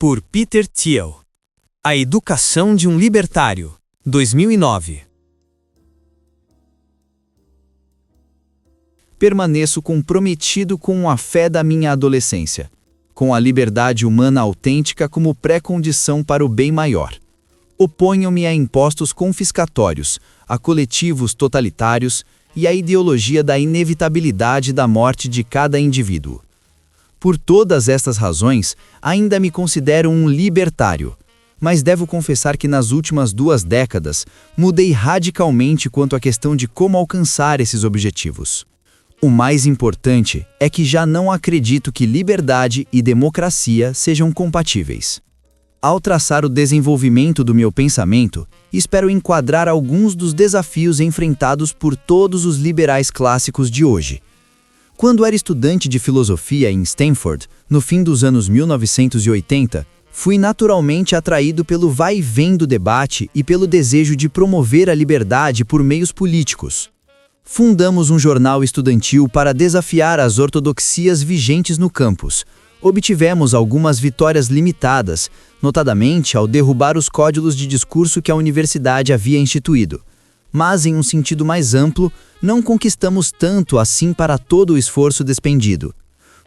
Por Peter Thiel. A Educação de um Libertário, 2009. Permaneço comprometido com a fé da minha adolescência, com a liberdade humana autêntica como pré-condição para o bem maior. Oponho-me a impostos confiscatórios, a coletivos totalitários e à ideologia da inevitabilidade da morte de cada indivíduo. Por todas estas razões, ainda me considero um libertário, mas devo confessar que nas últimas 2 décadas mudei radicalmente quanto à questão de como alcançar esses objetivos. O mais importante é que já não acredito que liberdade e democracia sejam compatíveis. Ao traçar o desenvolvimento do meu pensamento, espero enquadrar alguns dos desafios enfrentados por todos os liberais clássicos de hoje. Quando era estudante de filosofia em Stanford, no fim dos anos 1980, fui naturalmente atraído pelo vai e vem do debate e pelo desejo de promover a liberdade por meios políticos. Fundamos um jornal estudantil para desafiar as ortodoxias vigentes no campus. Obtivemos algumas vitórias limitadas, notadamente ao derrubar os códigos de discurso que a universidade havia instituído. Mas, em um sentido mais amplo, não conquistamos tanto assim para todo o esforço despendido.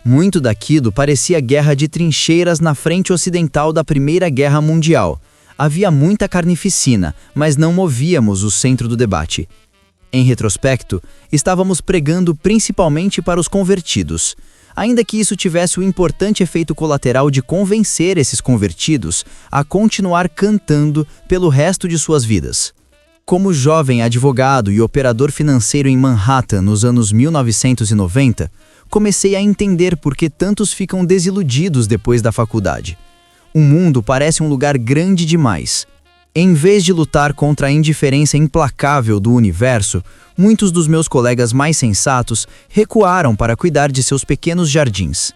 Muito daquilo parecia guerra de trincheiras na frente ocidental da Primeira Guerra Mundial. Havia muita carnificina, mas não movíamos o centro do debate. Em retrospecto, estávamos pregando principalmente para os convertidos, ainda que isso tivesse o importante efeito colateral de convencer esses convertidos a continuar cantando pelo resto de suas vidas. Como jovem advogado e operador financeiro em Manhattan nos anos 1990, comecei a entender por que tantos ficam desiludidos depois da faculdade. O mundo parece um lugar grande demais. Em vez de lutar contra a indiferença implacável do universo, muitos dos meus colegas mais sensatos recuaram para cuidar de seus pequenos jardins.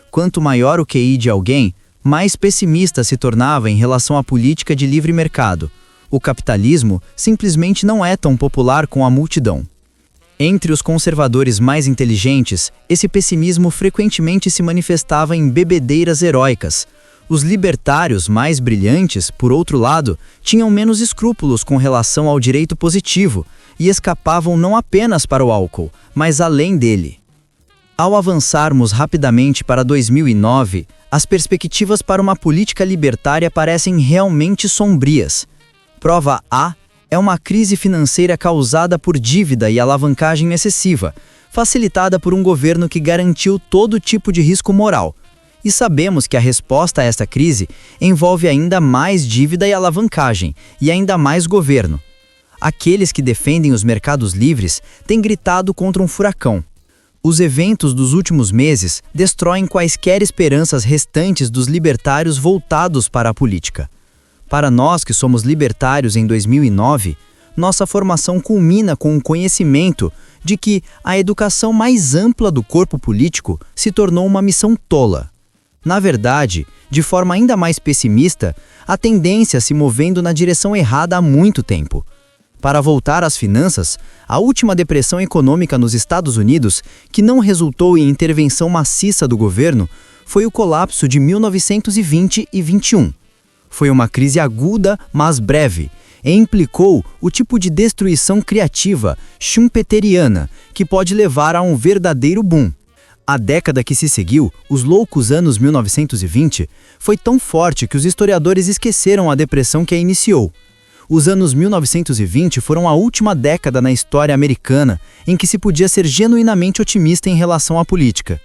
Quanto maior o QI de alguém, mais pessimista se tornava em relação à política de livre mercado. O capitalismo simplesmente não é tão popular com a multidão. Entre os conservadores mais inteligentes, esse pessimismo frequentemente se manifestava em bebedeiras heróicas. Os libertários mais brilhantes, por outro lado, tinham menos escrúpulos com relação ao direito positivo e escapavam não apenas para o álcool, mas além dele. Ao avançarmos rapidamente para 2009, as perspectivas para uma política libertária parecem realmente sombrias. Prova A é uma crise financeira causada por dívida e alavancagem excessiva, facilitada por um governo que garantiu todo tipo de risco moral. E sabemos que a resposta a esta crise envolve ainda mais dívida e alavancagem, e ainda mais governo. Aqueles que defendem os mercados livres têm gritado contra um furacão. Os eventos dos últimos meses destroem quaisquer esperanças restantes dos libertários voltados para a política. Para nós que somos libertários em 2009, nossa formação culmina com o conhecimento de que a educação mais ampla do corpo político se tornou uma missão tola. Na verdade, de forma ainda mais pessimista, a tendência se movendo na direção errada há muito tempo. Para voltar às finanças, a última depressão econômica nos Estados Unidos, que não resultou em intervenção maciça do governo, foi o colapso de 1920 e 21. Foi uma crise aguda, mas breve, e implicou o tipo de destruição criativa schumpeteriana que pode levar a um verdadeiro boom. A década que se seguiu, os loucos anos 1920, foi tão forte que os historiadores esqueceram a depressão que a iniciou. Os anos 1920 foram a última década na história americana em que se podia ser genuinamente otimista em relação à política.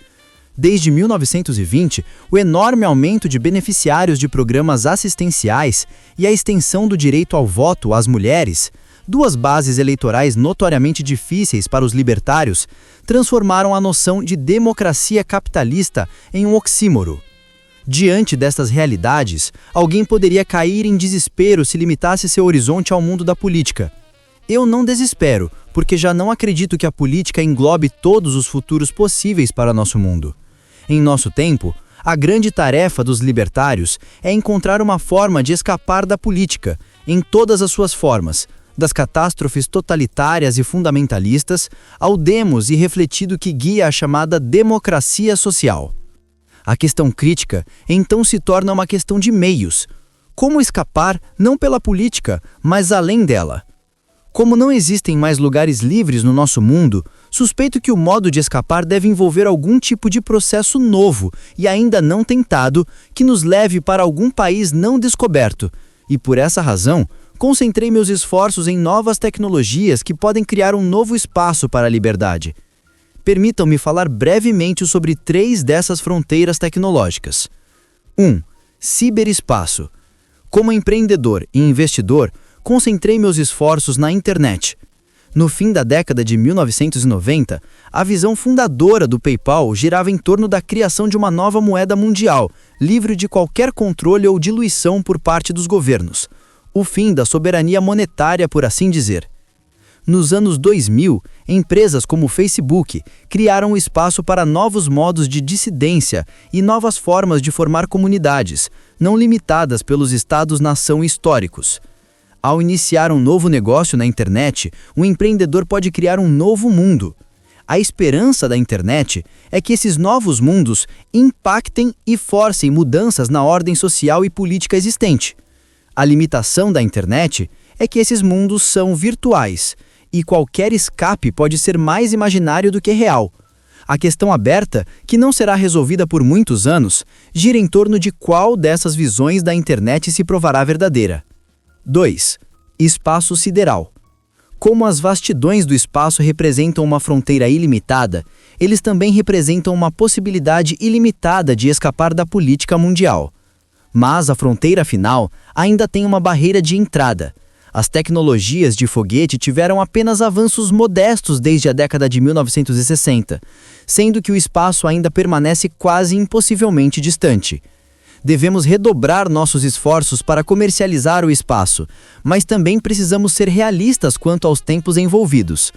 Desde 1920, o enorme aumento de beneficiários de programas assistenciais e a extensão do direito ao voto às mulheres, 2 bases eleitorais notoriamente difíceis para os libertários, transformaram a noção de democracia capitalista em um oxímoro. Diante destas realidades, alguém poderia cair em desespero se limitasse seu horizonte ao mundo da política. Eu não desespero, porque já não acredito que a política englobe todos os futuros possíveis para nosso mundo. Em nosso tempo, a grande tarefa dos libertários é encontrar uma forma de escapar da política, em todas as suas formas, das catástrofes totalitárias e fundamentalistas ao demos irrefletido que guia a chamada democracia social. A questão crítica então se torna uma questão de meios. Como escapar não pela política, mas além dela? Como não existem mais lugares livres no nosso mundo, suspeito que o modo de escapar deve envolver algum tipo de processo novo e ainda não tentado que nos leve para algum país não descoberto. E por essa razão, concentrei meus esforços em novas tecnologias que podem criar um novo espaço para a liberdade. Permitam-me falar brevemente sobre 3 dessas fronteiras tecnológicas. 1. Ciberespaço. Como empreendedor e investidor, concentrei meus esforços na internet. No fim da década de 1990, a visão fundadora do PayPal girava em torno da criação de uma nova moeda mundial, livre de qualquer controle ou diluição por parte dos governos. O fim da soberania monetária, por assim dizer. Nos anos 2000, empresas como o Facebook criaram espaço para novos modos de dissidência e novas formas de formar comunidades, não limitadas pelos estados-nação históricos. Ao iniciar um novo negócio na internet, um empreendedor pode criar um novo mundo. A esperança da internet é que esses novos mundos impactem e forcem mudanças na ordem social e política existente. A limitação da internet é que esses mundos são virtuais, e qualquer escape pode ser mais imaginário do que real. A questão aberta, que não será resolvida por muitos anos, gira em torno de qual dessas visões da internet se provará verdadeira. 2. Espaço sideral. Como as vastidões do espaço representam uma fronteira ilimitada, eles também representam uma possibilidade ilimitada de escapar da política mundial. Mas a fronteira final ainda tem uma barreira de entrada. As tecnologias de foguete tiveram apenas avanços modestos desde a década de 1960, sendo que o espaço ainda permanece quase impossivelmente distante. Devemos redobrar nossos esforços para comercializar o espaço, mas também precisamos ser realistas quanto aos tempos envolvidos.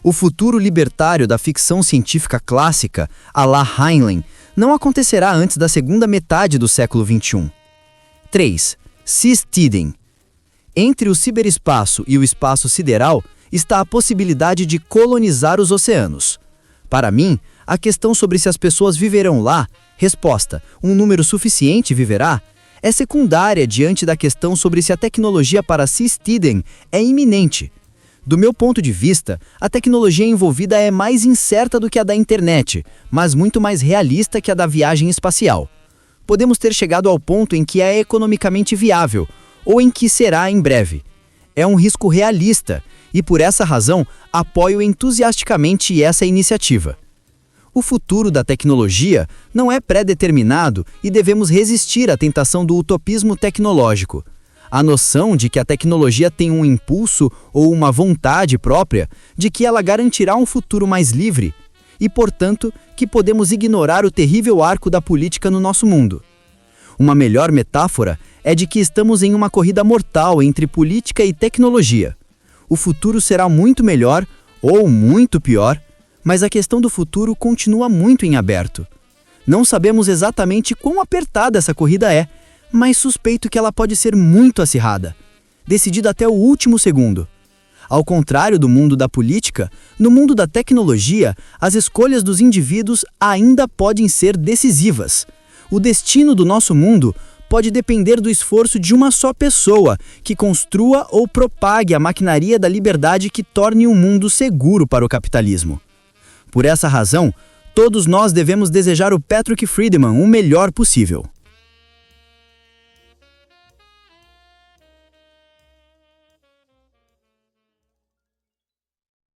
O futuro libertário da ficção científica clássica, à la Heinlein, não acontecerá antes da segunda metade do século XXI. 3. Cis-Tiden. Entre o ciberespaço e o espaço sideral está a possibilidade de colonizar os oceanos. Para mim, a questão sobre se as pessoas viverão lá, resposta, um número suficiente viverá, é secundária diante da questão sobre se a tecnologia para Cis-Tiden é iminente. Do meu ponto de vista, a tecnologia envolvida é mais incerta do que a da internet, mas muito mais realista que a da viagem espacial. Podemos ter chegado ao ponto em que é economicamente viável, ou em que será em breve. É um risco realista, e por essa razão apoio entusiasticamente essa iniciativa. O futuro da tecnologia não é pré-determinado e devemos resistir à tentação do utopismo tecnológico. A noção de que a tecnologia tem um impulso ou uma vontade própria, de que ela garantirá um futuro mais livre, e, portanto, que podemos ignorar o terrível arco da política no nosso mundo. Uma melhor metáfora é de que estamos em uma corrida mortal entre política e tecnologia. O futuro será muito melhor ou muito pior, mas a questão do futuro continua muito em aberto. Não sabemos exatamente quão apertada essa corrida é, mas suspeito que ela pode ser muito acirrada, decidida até o último segundo. Ao contrário do mundo da política, no mundo da tecnologia, as escolhas dos indivíduos ainda podem ser decisivas. O destino do nosso mundo pode depender do esforço de uma só pessoa que construa ou propague a maquinaria da liberdade que torne um mundo seguro para o capitalismo. Por essa razão, todos nós devemos desejar o Patrick Friedman o melhor possível.